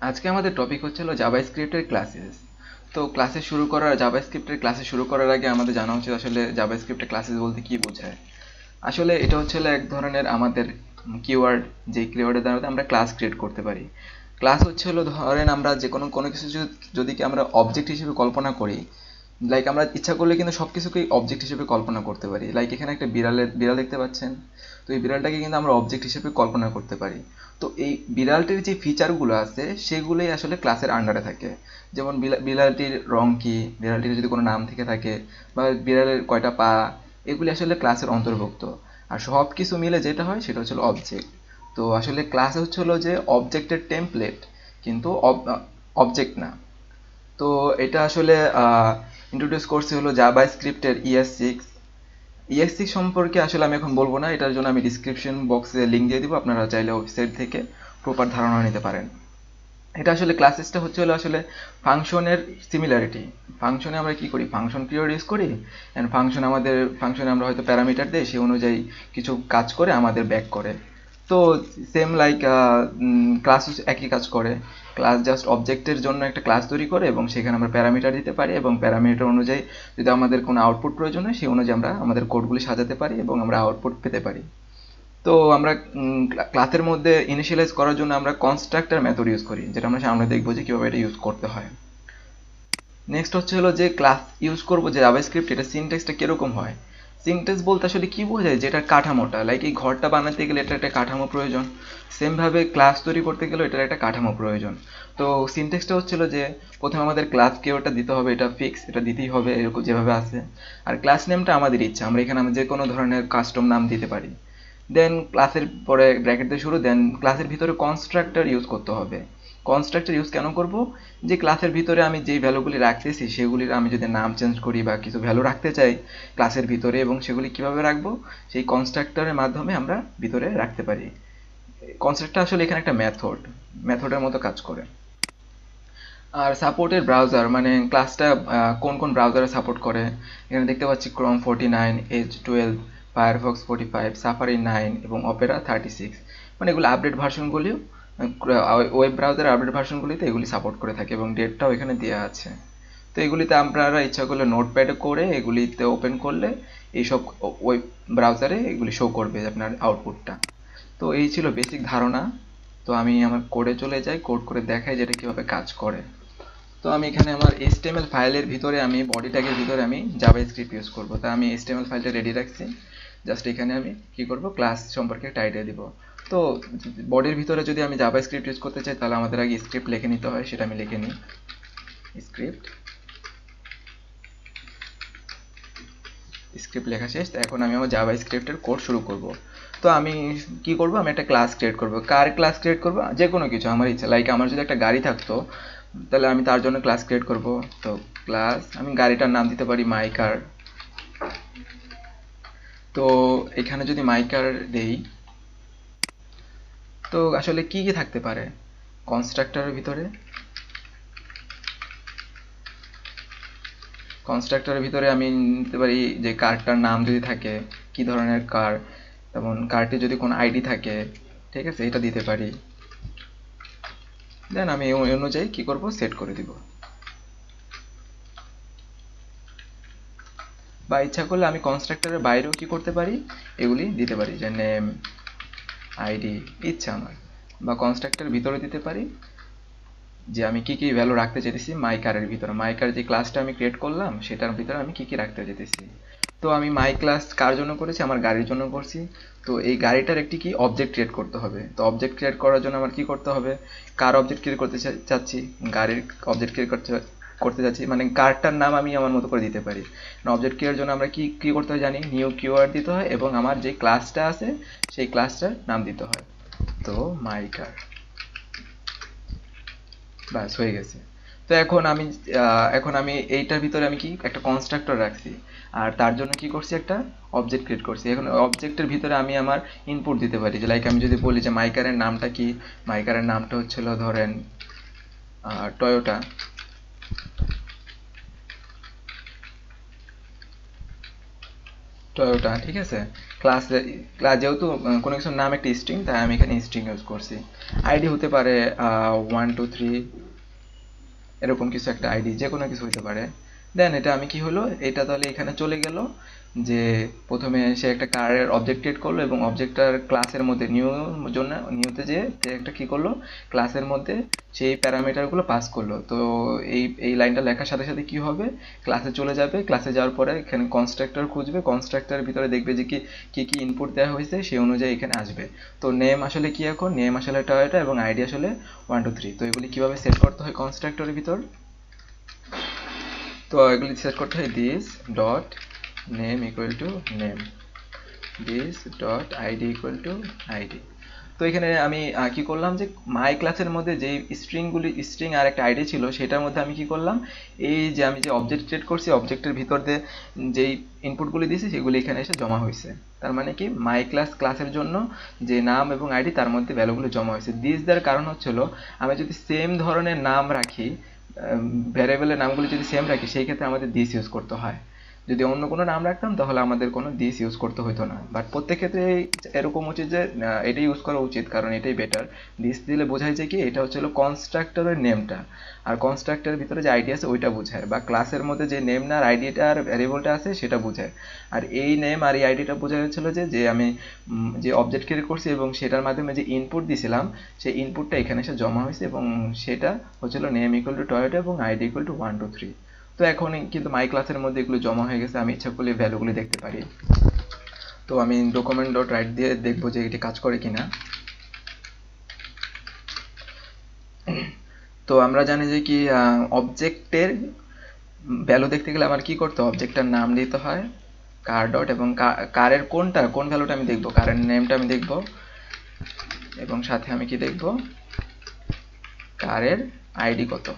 আজকে আমাদের টপিক হচ্ছিল জাভাস্ক্রিপ্টের ক্লাসেস। তো জাভাস্ক্রিপ্টের ক্লাসে শুরু করার আগে আমাদের জানা উচিত আসলে জাভাস্ক্রিপ্টের ক্লাসেস বলতে কি বোঝায়। আসলে এটা হচ্ছিল এক ধরনের আমাদের কিওয়ার্ড, যে কিওয়ার্ডের দ্বারা আমরা ক্লাস ক্রিয়েট করতে পারি। ক্লাস হচ্ছে হলো, ধরেন আমরা যে কোনো কোনো কিছু যদি কি আমরা অবজেক্ট হিসেবে কল্পনা করি, লাইক আমরা ইচ্ছা করলে কিন্তু সব কিছুকেই অবজেক্ট হিসেবে কল্পনা করতে পারি। লাইক এখানে একটা বিড়াল দেখতে পাচ্ছেন, তো এই বিড়ালটাকে কিন্তু আমরা অবজেক্ট হিসেবে কল্পনা করতে পারি। তো এই বিড়ালটির যে ফিচারগুলো আছে সেগুলোই আসলে ক্লাসের আন্ডারে থাকে। যেমন বিড়ালটির রং কি, বিড়ালটির যদি কোনো নাম থেকে থাকে, বা বিড়ালের কয়টা পা, এগুলি আসলে ক্লাসের অন্তর্ভুক্ত। আর সব কিছু মিলে যেটা হয় সেটা হচ্ছে অবজেক্ট। তো আসলে ক্লাস হচ্ছে হলো যে অবজেক্টের টেমপ্লেট, কিন্তু অবজেক্ট না। তো এটা আসলে ইন্ট্রোডিউস করছে হলো জাভা স্ক্রিপ্টের ES6। ES6 সম্পর্কে আসলে আমি এখন বলবো না, এটার জন্য আমি ডিসক্রিপশন বক্সে লিঙ্ক দিয়ে দিব, আপনারা চাইলে ওয়েবসাইট থেকে প্রপার ধারণা নিতে পারেন। এটা আসলে ক্লাসেসটা হচ্ছে হলো আসলে ফাংশনের সিমিলারিটি। ফাংশনে আমরা কি করি, ফাংশন পিরিয়ড ইউজ করি, অ্যান্ড ফাংশনে আমরা হয়তো প্যারামিটার দিই, সেই অনুযায়ী কিছু কাজ করে আমাদের ব্যাক করে। তো সেম লাইক ক্লাস একই কাজ করে। ক্লাস জাস্ট অবজেক্টের জন্য একটা ক্লাস তৈরি করে এবং সেখানে আমরা প্যারামিটার দিতে পারি, এবং প্যারামিটার অনুযায়ী যদি আমাদের কোনো আউটপুট প্রয়োজন হয় সেই অনুযায়ী আমরা আমাদের কোডগুলি সাজাতে পারি এবং আমরা আউটপুট পেতে পারি। তো আমরা ক্লাসের মধ্যে ইনিশিয়ালাইজ করার জন্য আমরা কনস্ট্রাক্টর মেথড ইউজ করি, যেটা আমরা সামনে দেখবো যে কীভাবে এটা ইউজ করতে হয়। নেক্সট হচ্ছে হলো যে ক্লাস ইউজ করবো যে জাভাস্ক্রিপ্ট, এটা সিনট্যাক্সটা কীরকম হয়। সিনট্যাক্স বলতে আসলে কি বোঝায়, যেটার কাঠামোটা, লাইক এই ঘরটা বানাতে গেলে এটার একটা কাঠামো প্রয়োজন, সেমভাবে ক্লাস তৈরি করতে গেলে এটার একটা কাঠামো প্রয়োজন। তো সিনট্যাক্সটা হচ্ছিল যে প্রথমে আমাদের ক্লাস কেওটা দিতে হবে, এটা ফিক্স, এটা দিতেই হবে এরকম যেভাবে আছে। আর ক্লাস নেমটা আমাদের ইচ্ছা, আমরা এখানে যে কোনো ধরনের কাস্টম নাম দিতে পারি। দেন ক্লাসের পরে ব্র্যাকেট দিয়ে শুরু, দেন ক্লাসের ভিতরে কনস্ট্রাক্টর ইউজ করতে হবে। কনস্ট্রাক্টর ইউজ কেন করব, যে ক্লাসের ভিতরে আমি যেই ভ্যালুগুলি রাখতেছি সেগুলির আমি যদি নাম চেঞ্জ করি বা কিছু ভ্যালু রাখতে চাই ক্লাসের ভিতরে, এবং সেগুলি কিভাবে রাখবো, সেই কনস্ট্রাক্টরের মাধ্যমে আমরা ভিতরে রাখতে পারি। কনস্ট্রাক্টর আসলে এখানে একটা মেথডের মতো কাজ করে। আর সাপোর্টের ব্রাউজার, মানে ক্লাসটা কোন কোন ব্রাউজারে সাপোর্ট করে, এখানে দেখতে পাচ্ছি ক্রোম 49, Edge 12, ফায়ারফক্স 45, সাফারি 9 এবং অপেরা 36। মানে এগুলো আপডেট ভার্সনগুলিও, ওয়েব ব্রাউজারের আপডেট ভার্সনগুলিতে এগুলি সাপোর্ট করে থাকে, এবং ডেটটাও এখানে দেওয়া আছে। তো এগুলিতে আপনারা ইচ্ছা করলে নোটপ্যাডে করে এগুলিতে ওপেন করলে এইসব ওয়েব ব্রাউজারে এগুলি শো করবে আপনার আউটপুটটা। তো এই ছিল বেসিক ধারণা। তো আমি আমার কোডে চলে যাই, কোড করে দেখাই যেটা কীভাবে কাজ করে। তো আমি এখানে আমার HTML ফাইলের ভিতরে, আমি বডি ট্যাগের ভিতরে আমি জাভাস্ক্রিপ্ট ইউজ করব। তাই আমি HTML ফাইলটা রেডি রাখছি। জাস্ট এখানে আমি কি করব, ক্লাস সম্পর্কে একটা আইডিয়া দিব। তো বডির ভিতরে যদি আমি জাভাস্ক্রিপ্ট ইউজ করতে চাই তাহলে আমাদের আগে স্ক্রিপ্ট লিখে নিতে হয়, সেটা আমি লিখে নিই। স্ক্রিপ্ট স্ক্রিপ্ট লেখা শেষ। তো এখন আমি আমার জাভাস্ক্রিপ্টের কোড শুরু করব। তো আমি কি করব, আমি একটা ক্লাস ক্রিয়েট করব। কার ক্লাস ক্রিয়েট করব, যে কোনো কিছু আমার ইচ্ছা। লাইক আমার যদি একটা গাড়ি থাকতো তাহলে আমি তার জন্য ক্লাস ক্রিয়েট করব। তো ক্লাস, আমি গাড়িটার নাম দিতে পারি মাই কার। তো এখানে যদি মাই কার দেই, তো আসলে কি কি থাকতে পারে কনস্ট্রাক্টরের ভিতরে। কনস্ট্রাক্টরের ভিতরে আমি নিতে পারি যে কারটার নাম যদি থাকে, কি ধরনের কার, যেমন কারটি যদি কোনো আইডি থাকে, ঠিক আছে, এটা দিতে পারি। দেন আমি এই অনুযায়ী কি করব, সেট করে দিব। বা ইচ্ছা করলে আমি কনস্ট্রাক্টরের বাইরেও কি করতে পারি, এগুলি দিতে পারি, যে নেম, আইডি, ইচ্ছা আমার। বা কনস্ট্রাক্টরের ভিতরে দিতে পারি যে আমি কি কি ভ্যালু রাখতে চাইতেছি মাই কারের ভিতরে, মাই কার যে ক্লাসটা আমি ক্রিয়েট করলাম সেটার ভিতরে আমি কি কি রাখতে চাইতেছি। তো আমি মাই ক্লাস কার জন্য করেছি, আমার গাড়ির জন্য করছি। তো এই গাড়িটার একটি কি অবজেক্ট ক্রিয়েট করতে হবে। তো অবজেক্ট ক্রিয়েট করার জন্য আমার কি করতে হবে, কার অবজেক্ট ক্রিয়েট করতে চাচ্ছি, গাড়ির অবজেক্ট ক্রিয়েট করতে করতে যাচ্ছি, মানে কারটার নাম আমি আমার মতো করে দিতে পারি। অবজেক্ট ক্রিয়েটের জন্য আমরা কি কি করতে হয় জানি, নিউ কিওয়ার্ড দিতে হয় এবং আমার যে ক্লাসটা আছে সেই ক্লাসটার নাম দিতে হয়। তো মাই কার, ব্যাস হয়ে গেছে। তো এখন আমি এইটার ভিতরে আমি কি একটা কনস্ট্রাক্টর রাখছি, আর তার জন্য কি করছি, একটা অবজেক্ট ক্রিয়েট করছি। এখন অবজেক্টের ভিতরে আমি আমার ইনপুট দিতে পারি, যে লাইক আমি যদি বলি যে মাইকারের নামটা কি, মাইকারের নামটা হচ্ছিল ধরেন টয়োটা। টয়োটা, ঠিক আছে। ক্লাস যেহেতু কোনো কিছুর নাম একটা স্ট্রিং, তাই আমি এখানে স্ট্রিং ইউজ করছি। আইডি হতে পারে 1 2 3, এরকম কিছু একটা আইডি, যে কোনো কিছু হতে পারে। দেন এটা আমি কি হলো, এটা তাহলে এখানে চলে গেল যে প্রথমে সে একটা কারের অবজেক্ট ক্রিয়েট করলো এবং অবজেক্টটার ক্লাসের মধ্যে জন্য নিউতে যে একটা কি করলো, ক্লাসের মধ্যে সেই প্যারামিটারগুলো পাস করলো। তো এই লাইনটা লেখার সাথে সাথে কি হবে, ক্লাসে চলে যাবে। ক্লাসে যাওয়ার পরে এখানে কনস্ট্রাক্টর খুঁজবে, কনস্ট্রাক্টরের ভিতরে দেখবে যে কি কি ইনপুট দেওয়া হয়েছে, সেই অনুযায়ী এখানে আসবে। তো নেম আসলে কি, এখন নেম আসলে টয়োটা এবং আইডি আসলে 1 2 3। তো এগুলি কিভাবে সেট করতে হয় কনস্ট্রাক্টরের ভিতর, তো এগুলি সেট করতে হয় this dot name equal to name, this dot ID equal to ID. তো এখানে আমি কি করলাম যে মাই ক্লাসের মধ্যে যেই স্ট্রিং আর একটা আইডি ছিল, সেটার মধ্যে আমি কি করলাম, এই যে আমি যে অবজেক্ট ক্রিয়েট করছি, অবজেক্টের ভিতর দিয়ে যেই ইনপুটগুলি দিয়েছি সেগুলি এখানে এসে জমা হয়েছে। তার মানে কি, মাই ক্লাসের জন্য যে নাম এবং আইডি, তার মধ্যে ভ্যালুগুলো জমা হয়েছে। দিস দেওয়ার কারণ হচ্ছিল, আমি যদি সেম ধরনের নাম রাখি, ভ্যারিয়েবলের নামগুলি যদি সেম রাখি, সেই ক্ষেত্রে আমাদের দিস ইউজ করতে হয়। যদি অন্য কোনো নাম রাখতাম তাহলে আমাদের কোনো দিস ইউজ করতে হতো না। বাট প্রত্যেক ক্ষেত্রে এরকম উচিত যে এটাই ইউজ করা উচিত, কারণ এটাই বেটার। দিস দিলে বোঝায় যে কি, এটা হচ্ছে কনস্ট্রাক্টরের নেমটা, আর কনস্ট্রাক্টরের ভিতরে যে আইডি আছে ওইটা বোঝায়, বা ক্লাসের মধ্যে যে নেম না আর আইডিটা আর ভ্যারিয়েবলটা আছে সেটা বোঝায়। আর এই নেম আর এই আইডিটা বোঝা যাচ্ছিল যে আমি যে অবজেক্ট ক্রিয়েট করছি এবং সেটার মাধ্যমে যে ইনপুট দিয়েছিলাম, সেই ইনপুটটা এখানে এসে জমা হয়েছে, এবং সেটা হচ্ছিল নেম ইকুয়াল টু টয়োটা এবং আইডি ইকুয়াল টু 1 2 3। তো এখন কিন্তু মাই ক্লাসের মধ্যে এগুলো জমা হয়ে গেছে, আমি ইচ্ছা করলে ভ্যালুগুলি দেখতে পারি। তো আমি ডকুমেন্ট ডট রাইট দিয়ে দেখবো যে এটি কাজ করে কিনা। তো আমরা জানি যে কি, অবজেক্টের ভ্যালু দেখতে গেলে আমার কি করতে হয়, অবজেক্টটার নাম দিতে হয় কার ডট, এবং কারের কোন ভ্যালুটা আমি দেখবো, কারের নেমটা আমি দেখবো, এবং সাথে আমি কি দেখবো, কারের আইডি কত।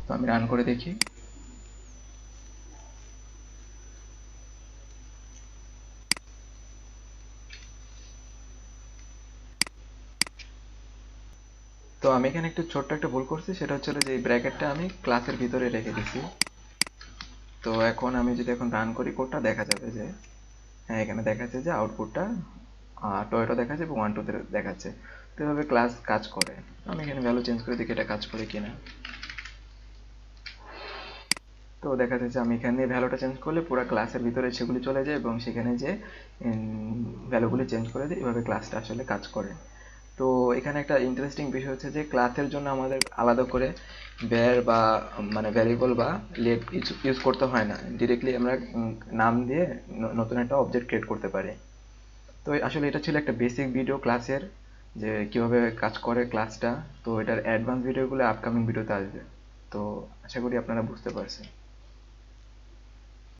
তো আমি রান করে দেখি। তো আমি এখানে একটু ছোট্ট একটা ভুল করছি, সেটা হচ্ছে যে এই ব্র্যাকেটটা আমি ক্লাসের ভিতরে রেখে দিছি। তো এখন আমি যদি এখন রান করি কোডটা, দেখা যাবে যে হ্যাঁ, এখানে দেখাচ্ছে যে আউটপুটটা টয়োটা দেখাচ্ছে এবং 1 2 দেখাচ্ছে। তো এভাবে ক্লাস কাজ করে। আমি এখানে ভ্যালু চেঞ্জ করে দেখি এটা কাজ করে কিনা। তো দেখা যাচ্ছে আমি এখানে ভ্যালুটা চেঞ্জ করলে পুরো ক্লাসের ভিতরে সেগুলি চলে যায়, এবং সেখানে যে ভ্যালুগুলি চেঞ্জ করে দিই, এভাবে ক্লাসটা আসলে কাজ করে। তো এখানে একটা ইন্টারেস্টিং বিষয় হচ্ছে যে ক্লাসের জন্য আমাদের আলাদা করে ভ্যার বা মানে ভ্যারিয়েবল বা লেট ইউজ করতে হয় না, ডিরেক্টলি আমরা নাম দিয়ে নতুন একটা অবজেক্ট ক্রিয়েট করতে পারি। তো আসলে এটা ছিল একটা বেসিক ভিডিও ক্লাসের, যে কিভাবে কাজ করে ক্লাসটা। তো এটার অ্যাডভান্স ভিডিওগুলো আপকামিং ভিডিওতে আসবে। তো আশা করি আপনারা বুঝতে পারছেন।